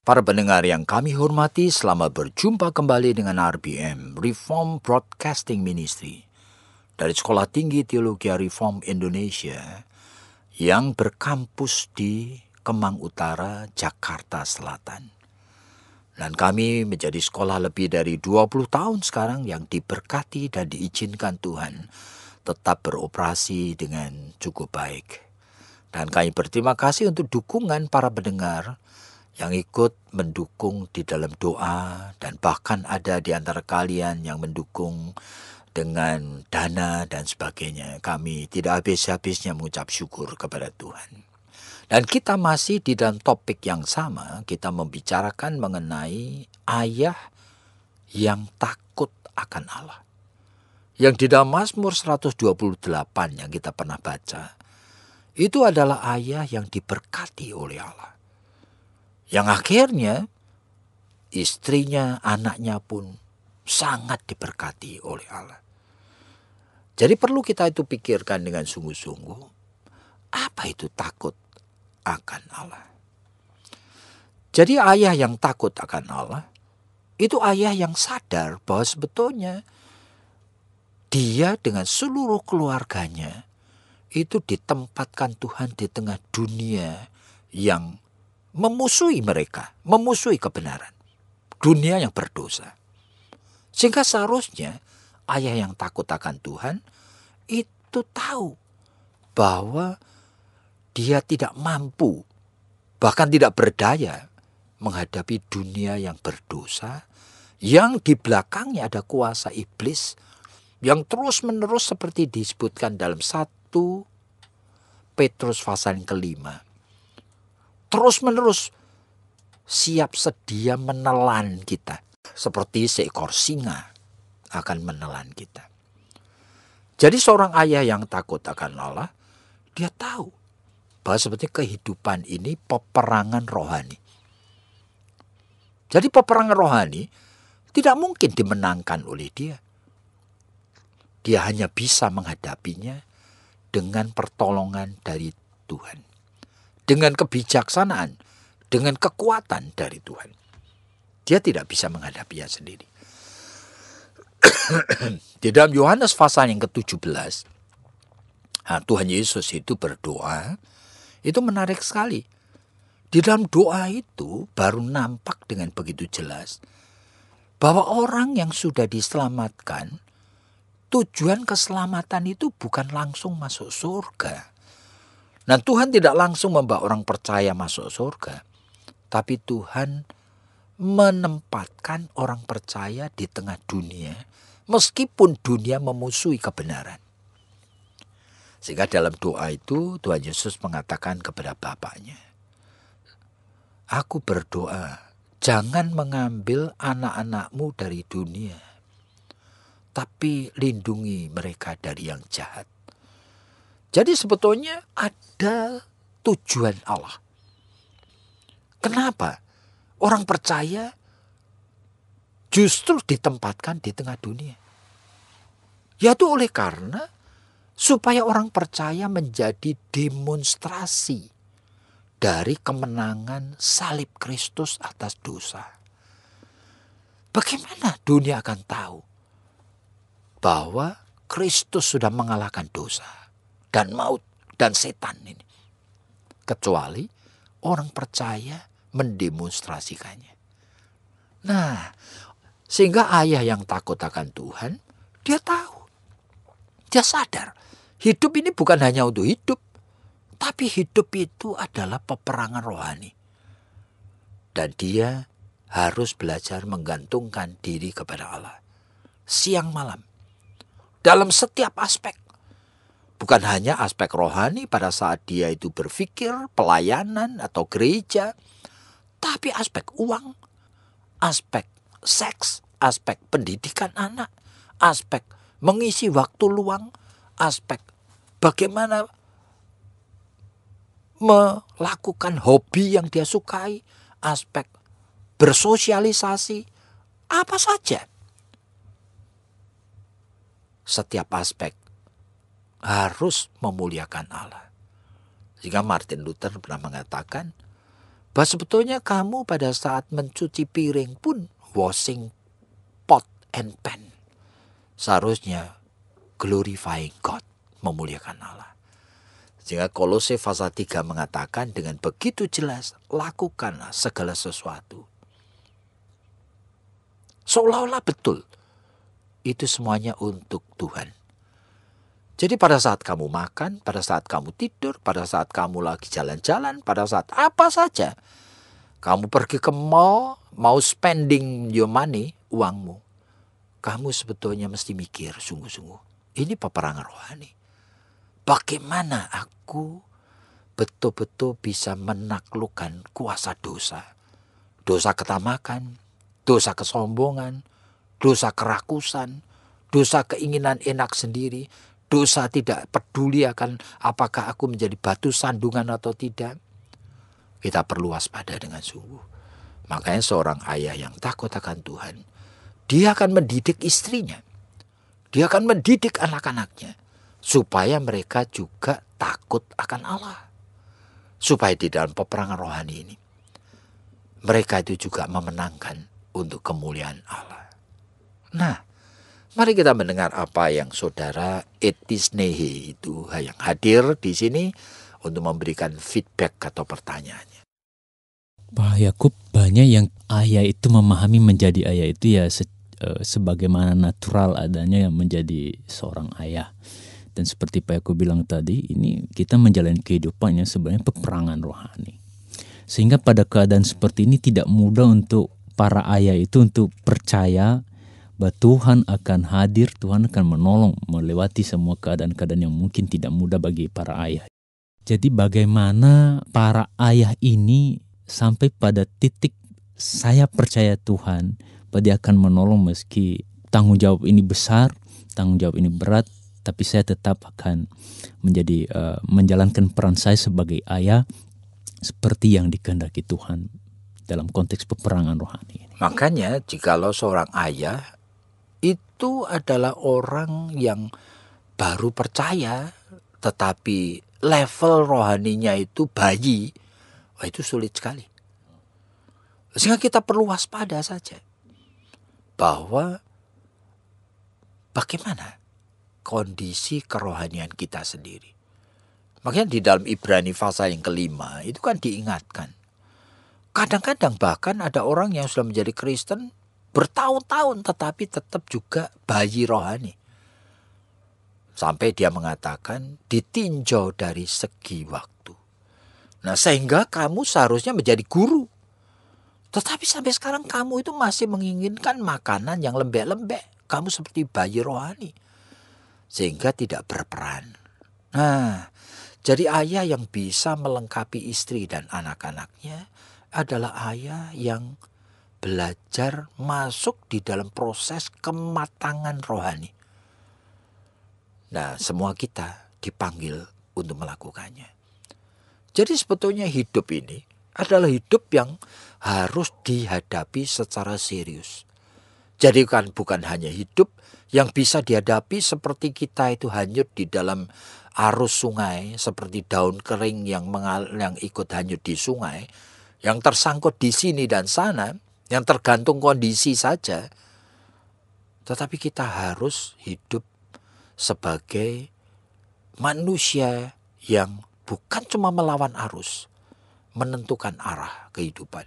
Para pendengar yang kami hormati, selamat berjumpa kembali dengan RBM, Reform Broadcasting Ministry, dari Sekolah Tinggi Teologi Reform Indonesia, yang berkampus di Kemang Utara, Jakarta Selatan. Dan kami menjadi sekolah lebih dari 20 tahun sekarang yang diberkati dan diizinkan Tuhan tetap beroperasi dengan cukup baik. Dan kami berterima kasih untuk dukungan para pendengar yang ikut mendukung di dalam doa, dan bahkan ada di antara kalian yang mendukung dengan dana dan sebagainya. Kami tidak habis-habisnya mengucap syukur kepada Tuhan. Dan kita masih di dalam topik yang sama, kita membicarakan mengenai ayah yang takut akan Allah. Yang di dalam Mazmur 128 yang kita pernah baca, itu adalah ayah yang diberkati oleh Allah. Yang akhirnya istrinya, anaknya pun sangat diberkati oleh Allah. Jadi perlu kita itu pikirkan dengan sungguh-sungguh, apa itu takut akan Allah? Jadi ayah yang takut akan Allah, itu ayah yang sadar bahwa sebetulnya dia dengan seluruh keluarganya itu ditempatkan Tuhan di tengah dunia yang memusuhi mereka, memusuhi kebenaran. Dunia yang berdosa. Sehingga seharusnya ayah yang takut akan Tuhan itu tahu bahwa dia tidak mampu, bahkan tidak berdaya menghadapi dunia yang berdosa, yang di belakangnya ada kuasa iblis yang terus-menerus seperti disebutkan dalam 1 Petrus pasal yang kelima. Terus-menerus siap sedia menelan kita. Seperti seekor singa akan menelan kita. Jadi seorang ayah yang takut akan Allah, dia tahu bahwa seperti kehidupan ini peperangan rohani. Jadi peperangan rohani tidak mungkin dimenangkan oleh dia. Dia hanya bisa menghadapinya dengan pertolongan dari Tuhan. Dengan kebijaksanaan, dengan kekuatan dari Tuhan. Dia tidak bisa menghadapinya sendiri. Di dalam Yohanes pasal yang ke-17, Tuhan Yesus itu berdoa, itu menarik sekali. Di dalam doa itu baru nampak dengan begitu jelas bahwa orang yang sudah diselamatkan, tujuan keselamatan itu bukan langsung masuk surga. Nah, Tuhan tidak langsung membawa orang percaya masuk surga, tapi Tuhan menempatkan orang percaya di tengah dunia, meskipun dunia memusuhi kebenaran. Sehingga dalam doa itu Tuhan Yesus mengatakan kepada Bapaknya, "Aku berdoa, jangan mengambil anak-anakmu dari dunia, tapi lindungi mereka dari yang jahat." Jadi sebetulnya ada tujuan Allah. Kenapa orang percaya justru ditempatkan di tengah dunia? Yaitu oleh karena supaya orang percaya menjadi demonstrasi dari kemenangan salib Kristus atas dosa. Bagaimana dunia akan tahu bahwa Kristus sudah mengalahkan dosa dan maut dan setan ini, kecuali orang percaya mendemonstrasikannya. Nah, sehingga ayah yang takut akan Tuhan, dia tahu, dia sadar, hidup ini bukan hanya untuk hidup, tapi hidup itu adalah peperangan rohani. Dan dia harus belajar menggantungkan diri kepada Allah siang malam, dalam setiap aspek. Bukan hanya aspek rohani pada saat dia itu berpikir, pelayanan atau gereja, tapi aspek uang, aspek seks, aspek pendidikan anak, aspek mengisi waktu luang, aspek bagaimana melakukan hobi yang dia sukai, aspek bersosialisasi, apa saja. Setiap aspek harus memuliakan Allah. Sehingga Martin Luther pernah mengatakan bahwa sebetulnya kamu pada saat mencuci piring pun, washing pot and pan, seharusnya glorifying God, memuliakan Allah. Sehingga Kolose pasal 3 mengatakan dengan begitu jelas, lakukanlah segala sesuatu. Seolah-olah betul, itu semuanya untuk Tuhan. Jadi pada saat kamu makan, pada saat kamu tidur, pada saat kamu lagi jalan-jalan, pada saat apa saja, kamu pergi ke mall, mau spending your money, uangmu, kamu sebetulnya mesti mikir sungguh-sungguh, ini peperangan rohani. Bagaimana aku betul-betul bisa menaklukkan kuasa dosa. Dosa ketamakan, dosa kesombongan, dosa kerakusan, dosa keinginan enak sendiri, dosa tidak peduli akan apakah aku menjadi batu sandungan atau tidak. Kita perlu waspada dengan sungguh. Makanya seorang ayah yang takut akan Tuhan, dia akan mendidik istrinya. Dia akan mendidik anak-anaknya supaya mereka juga takut akan Allah. Supaya di dalam peperangan rohani ini, mereka itu juga memenangkan untuk kemuliaan Allah. Nah, mari kita mendengar apa yang saudara Etisnehi itu yang hadir di sini untuk memberikan feedback atau pertanyaannya. Pak Yakub, banyak yang ayah itu memahami menjadi ayah itu ya sebagaimana natural adanya yang menjadi seorang ayah. Dan seperti Pak Yakub bilang tadi, ini kita menjalani kehidupannya sebenarnya peperangan rohani. Sehingga pada keadaan seperti ini tidak mudah untuk para ayah itu untuk percaya bahwa Tuhan akan hadir, Tuhan akan menolong melewati semua keadaan-keadaan yang mungkin tidak mudah bagi para ayah. Jadi bagaimana para ayah ini sampai pada titik saya percaya Tuhan bahwa Dia akan menolong meski tanggung jawab ini besar, tanggung jawab ini berat, tapi saya tetap akan menjadi menjalankan peran saya sebagai ayah seperti yang dikehendaki Tuhan dalam konteks peperangan rohani. Makanya jikalau seorang ayah itu adalah orang yang baru percaya tetapi level rohaninya itu bayi, wah itu sulit sekali. Sehingga kita perlu waspada saja bahwa bagaimana kondisi kerohanian kita sendiri. Makanya di dalam Ibrani pasal yang kelima itu kan diingatkan. Kadang-kadang bahkan ada orang yang sudah menjadi Kristen bertahun-tahun tetapi tetap juga bayi rohani. Sampai dia mengatakan ditinjau dari segi waktu. Nah sehingga kamu seharusnya menjadi guru. Tetapi sampai sekarang kamu itu masih menginginkan makanan yang lembek-lembek. Kamu seperti bayi rohani. Sehingga tidak berperan. Nah, jadi ayah yang bisa melengkapi istri dan anak-anaknya adalah ayah yang belajar masuk di dalam proses kematangan rohani. Nah, semua kita dipanggil untuk melakukannya. Jadi sebetulnya hidup ini adalah hidup yang harus dihadapi secara serius. Jadi kan bukan hanya hidup yang bisa dihadapi seperti kita itu hanyut di dalam arus sungai, seperti daun kering yang ikut hanyut di sungai, yang tersangkut di sini dan sana, yang tergantung kondisi saja. Tetapi kita harus hidup sebagai manusia yang bukan cuma melawan arus, menentukan arah kehidupan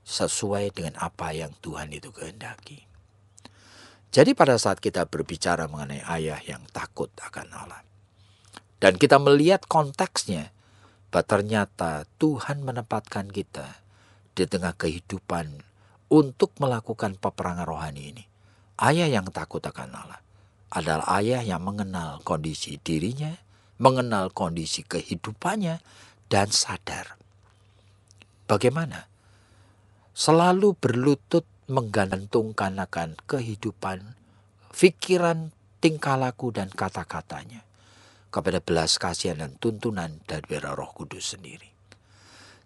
sesuai dengan apa yang Tuhan itu kehendaki. Jadi pada saat kita berbicara mengenai ayah yang takut akan Allah, dan kita melihat konteksnya, bahwa ternyata Tuhan menempatkan kita di tengah kehidupan untuk melakukan peperangan rohani ini. Ayah yang takut akan Allah adalah ayah yang mengenal kondisi dirinya, mengenal kondisi kehidupannya, dan sadar bagaimana selalu berlutut menggantungkan akan kehidupan, pikiran, tingkah laku dan kata-katanya kepada belas kasihan dan tuntunan dari Roh Kudus sendiri.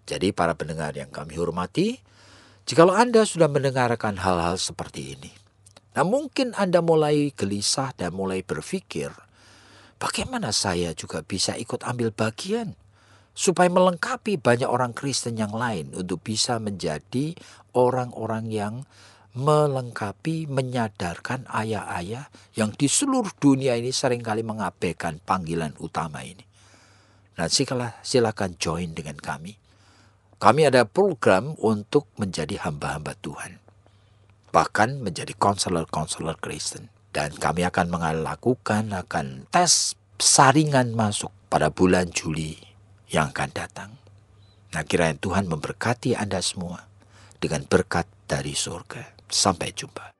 Jadi para pendengar yang kami hormati, jikalau Anda sudah mendengarkan hal-hal seperti ini, nah mungkin Anda mulai gelisah dan mulai berpikir, bagaimana saya juga bisa ikut ambil bagian supaya melengkapi banyak orang Kristen yang lain untuk bisa menjadi orang-orang yang melengkapi, menyadarkan ayah-ayah yang di seluruh dunia ini seringkali mengabaikan panggilan utama ini. Nah, silakan join dengan kami. Kami ada program untuk menjadi hamba-hamba Tuhan, bahkan menjadi konselor-konselor Kristen. Dan kami akan akan tes saringan masuk pada bulan Juli yang akan datang. Nah, kiranya Tuhan memberkati Anda semua dengan berkat dari surga. Sampai jumpa.